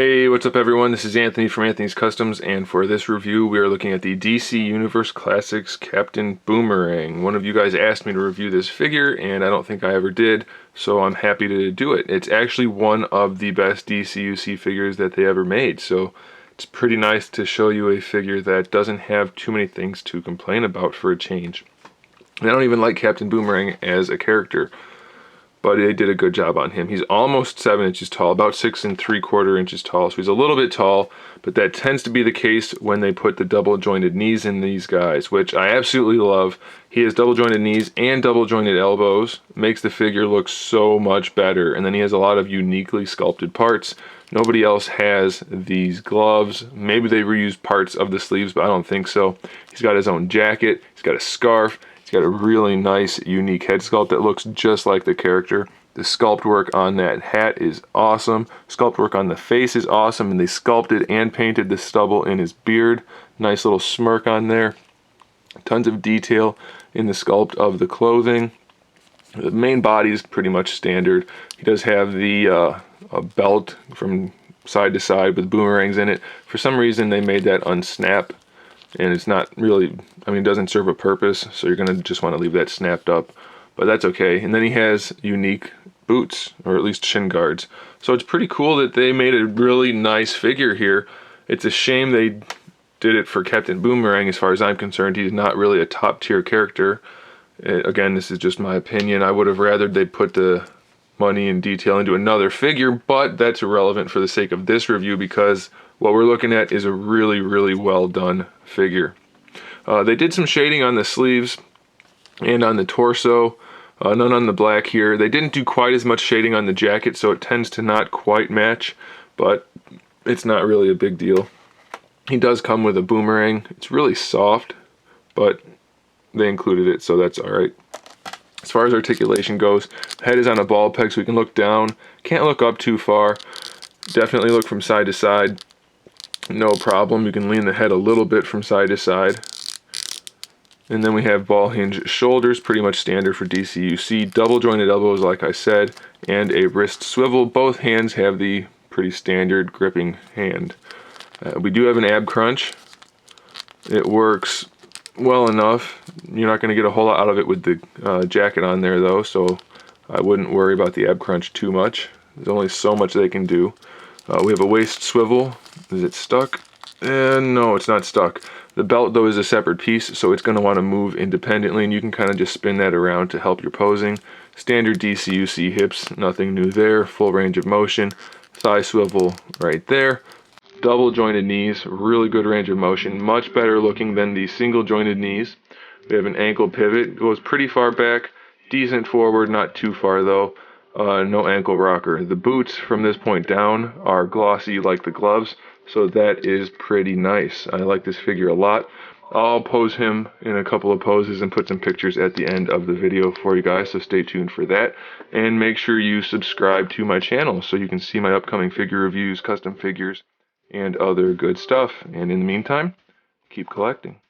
Hey, what's up everyone? This is Anthony from Anthony's Customs, and for this review we are looking at the DC Universe Classics Captain Boomerang. One of you guys asked me to review this figure, and I don't think I ever did, so I'm happy to do it. It's actually one of the best DCUC figures that they ever made, so it's pretty nice to show you a figure that doesn't have too many things to complain about for a change. And I don't even like Captain Boomerang as a character, but they did a good job on him. He's almost 7 inches tall, about 6 3/4 inches tall, so he's a little bit tall, but that tends to be the case when they put the double jointed knees in these guys, which I absolutely love. He has double jointed knees and double jointed elbows, makes the figure look so much better, and then he has a lot of uniquely sculpted parts. Nobody else has these gloves. Maybe they reused parts of the sleeves, but I don't think so. He's got his own jacket, he's got a scarf, he's got a really nice, unique head sculpt that looks just like the character. The sculpt work on that hat is awesome. Sculpt work on the face is awesome, and they sculpted and painted the stubble in his beard. Nice little smirk on there. Tons of detail in the sculpt of the clothing. The main body is pretty much standard. He does have the a belt from side to side with boomerangs in it. For some reason they made that unsnap, and it's not really, I mean, it doesn't serve a purpose, so you're gonna just want to leave that snapped up, but that's okay. And then he has unique boots, or at least shin guards, so it's pretty cool that they made a really nice figure here. It's a shame they did it for Captain Boomerang. As far as I'm concerned, he's not really a top tier character. Again, this is just my opinion. I would have rather they put the money and detail into another figure, but that's irrelevant for the sake of this review because what we're looking at is a really well done figure. They did some shading on the sleeves and on the torso, none on the black here. They didn't do quite as much shading on the jacket, so it tends to not quite match, but it's not really a big deal. He does come with a boomerang. It's really soft, but they included it, so that's alright. As far as articulation goes, the head is on a ball peg, so we can look down. Can't look up too far. Definitely look from side to side. No problem. You can lean the head a little bit from side to side. And then we have ball hinge shoulders, pretty much standard for DCUC. Double jointed elbows, like I said, and a wrist swivel. Both hands have the pretty standard gripping hand. We do have an ab crunch. It works well enough. You're not going to get a whole lot out of it with the jacket on there though, so I wouldn't worry about the ab crunch too much. There's only so much they can do. We have a waist swivel. Is it stuck? No, it's not stuck. The belt though is a separate piece, so it's going to want to move independently, and you can kind of just spin that around to help your posing. Standard DCUC hips, nothing new there. Full range of motion. Thigh swivel right there. Double jointed knees, really good range of motion, much better looking than the single jointed knees. We have an ankle pivot, goes pretty far back, decent forward, not too far though. No ankle rocker. The boots from this point down are glossy like the gloves, so that is pretty nice. I like this figure a lot. I'll pose him in a couple of poses and put some pictures at the end of the video for you guys, so stay tuned for that. And make sure you subscribe to my channel so you can see my upcoming figure reviews, custom figures, and other good stuff. And in the meantime, keep collecting.